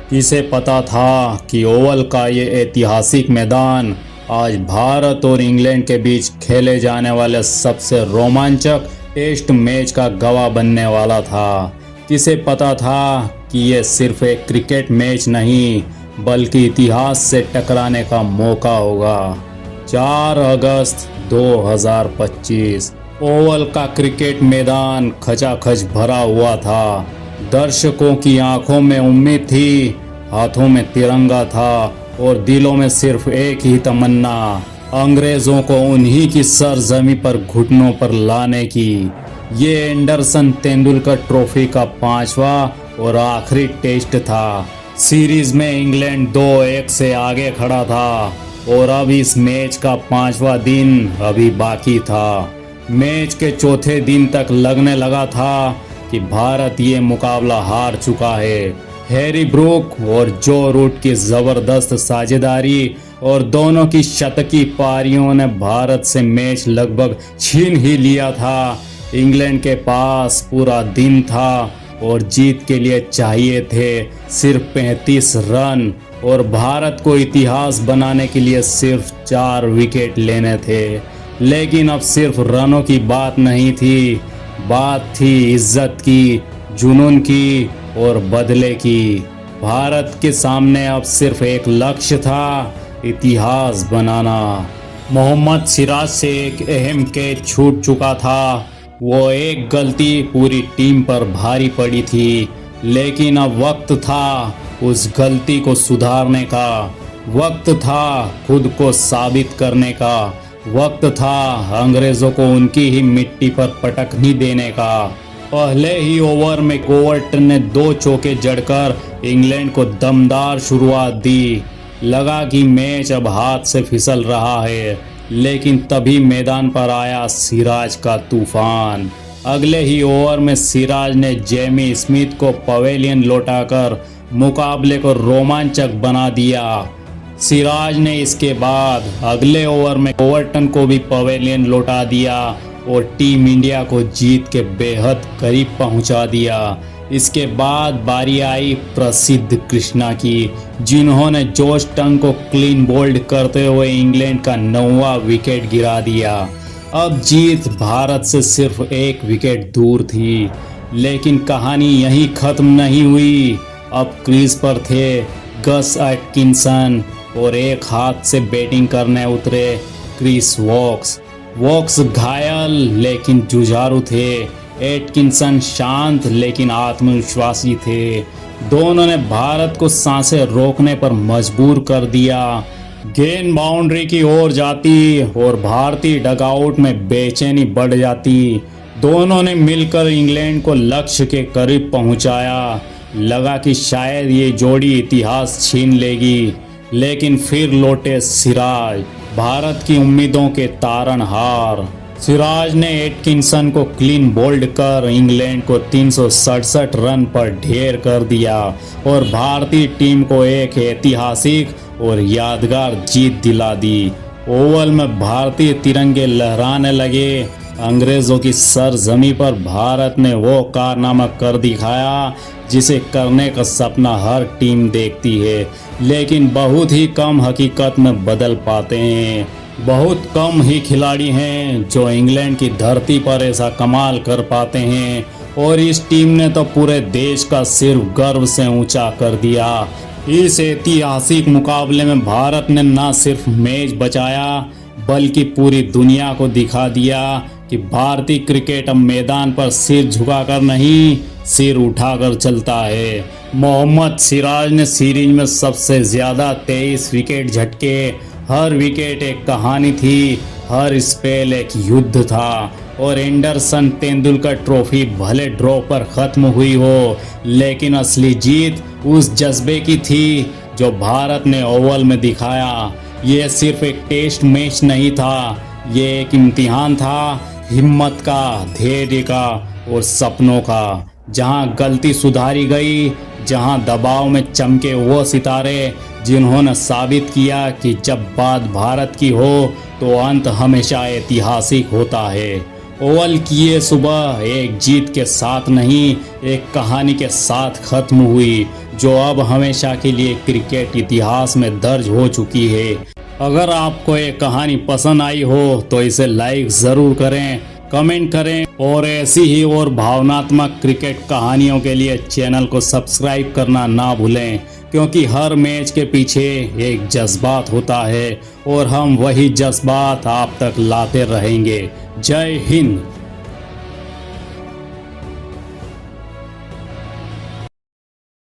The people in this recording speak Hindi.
किसे पता था कि ओवल का ये ऐतिहासिक मैदान आज भारत और इंग्लैंड के बीच खेले जाने वाले सबसे रोमांचक टेस्ट मैच का गवाह बनने वाला था। किसे पता था कि ये सिर्फ एक क्रिकेट मैच नहीं बल्कि इतिहास से टकराने का मौका होगा। 4 अगस्त 2025 ओवल का क्रिकेट मैदान खचाखच भरा हुआ था। दर्शकों की आंखों में उम्मीद थी, हाथों में तिरंगा था और दिलों में सिर्फ एक ही तमन्ना, अंग्रेजों को उन्हीं की सरजमी पर घुटनों पर लाने की। ये एंडरसन तेंदुलकर ट्रॉफी का 5वां और आखिरी टेस्ट था। सीरीज में इंग्लैंड 2-1 से आगे खड़ा था और अब इस मैच का 5वां दिन अभी बाकी था। मैच के चौथे दिन तक लगने लगा था कि भारत ये मुकाबला हार चुका है। हैरी ब्रूक और जो रूट की ज़बरदस्त साझेदारी और दोनों की शतकी पारियों ने भारत से मैच लगभग छीन ही लिया था। इंग्लैंड के पास पूरा दिन था और जीत के लिए चाहिए थे सिर्फ 35 रन और भारत को इतिहास बनाने के लिए सिर्फ 4 विकेट लेने थे। लेकिन अब सिर्फ रनों की बात नहीं थी, बात थी इज्जत की, जुनून की और बदले की। भारत के सामने अब सिर्फ एक लक्ष्य था, इतिहास बनाना। मोहम्मद सिराज से एक अहम कैच छूट चुका था। वो एक गलती पूरी टीम पर भारी पड़ी थी, लेकिन अब वक्त था उस गलती को सुधारने का, वक्त था खुद को साबित करने का, वक्त था अंग्रेजों को उनकी ही मिट्टी पर पटकनी देने का। पहले ही ओवर में कोवर्टन ने 2 चौके जड़कर इंग्लैंड को दमदार शुरुआत दी। लगा कि मैच अब हाथ से फिसल रहा है, लेकिन तभी मैदान पर आया सिराज का तूफान। अगले ही ओवर में सिराज ने जेमी स्मिथ को पवेलियन लौटाकर मुकाबले को रोमांचक बना दिया। सिराज ने इसके बाद अगले ओवर में कोवर्टन को भी पवेलियन लौटा दिया और टीम इंडिया को जीत के बेहद करीब पहुंचा दिया। इसके बाद बारी आई प्रसिद्ध कृष्णा की, जिन्होंने जोश टंग को क्लीन बोल्ड करते हुए इंग्लैंड का 9वां विकेट गिरा दिया। अब जीत भारत से सिर्फ 1 विकेट दूर थी, लेकिन कहानी यहीं खत्म नहीं हुई। अब क्रीज पर थे गस एटकिंसन और एक हाथ से बैटिंग करने उतरे क्रिस वोक्स। वोक्स घायल लेकिन जुझारू थे, एटकिंसन शांत लेकिन आत्मविश्वासी थे। दोनों ने भारत को सांसें रोकने पर मजबूर कर दिया। गेंद बाउंड्री की ओर जाती और भारतीय डगआउट में बेचैनी बढ़ जाती। दोनों ने मिलकर इंग्लैंड को लक्ष्य के करीब पहुंचाया। लगा कि शायद ये जोड़ी इतिहास छीन लेगी, लेकिन फिर लौटे सिराज, भारत की उम्मीदों के तारनहार। सिराज ने एटकिंसन को क्लीन बोल्ड कर इंग्लैंड को 367 रन पर ढेर कर दिया और भारतीय टीम को एक ऐतिहासिक और यादगार जीत दिला दी। ओवल में भारतीय तिरंगे लहराने लगे। अंग्रेजों की सरजमी पर भारत ने वो कारनामा कर दिखाया जिसे करने का सपना हर टीम देखती है, लेकिन बहुत ही कम हकीकत में बदल पाते हैं। बहुत कम ही खिलाड़ी हैं जो इंग्लैंड की धरती पर ऐसा कमाल कर पाते हैं, और इस टीम ने तो पूरे देश का सिर गर्व से ऊंचा कर दिया। इस ऐतिहासिक मुकाबले में भारत ने न सिर्फ मैच बचाया बल्कि पूरी दुनिया को दिखा दिया कि भारतीय क्रिकेट अब मैदान पर सिर झुकाकर नहीं, सिर उठाकर चलता है। मोहम्मद सिराज ने सीरीज में सबसे ज़्यादा 23 विकेट झटके। हर विकेट एक कहानी थी, हर स्पेल एक युद्ध था। और एंडरसन तेंदुलकर ट्रॉफी भले ड्रॉ पर ख़त्म हुई हो, लेकिन असली जीत उस जज्बे की थी जो भारत ने ओवल में दिखाया। ये सिर्फ एक टेस्ट मैच नहीं था, ये एक इम्तिहान था हिम्मत का, धैर्य का और सपनों का। जहां गलती सुधारी गई, जहां दबाव में चमके वो सितारे जिन्होंने साबित किया कि जब बात भारत की हो तो अंत हमेशा ऐतिहासिक होता है। ओवल की ये सुबह एक जीत के साथ नहीं, एक कहानी के साथ खत्म हुई। जो अब हमेशा के लिए क्रिकेट इतिहास में दर्ज हो चुकी है। अगर आपको ये कहानी पसंद आई हो तो इसे लाइक ज़रूर करें, कमेंट करें और ऐसी ही और भावनात्मक क्रिकेट कहानियों के लिए चैनल को सब्सक्राइब करना ना भूलें, क्योंकि हर मैच के पीछे एक जज्बात होता है और हम वही जज्बात आप तक लाते रहेंगे। जय हिंद।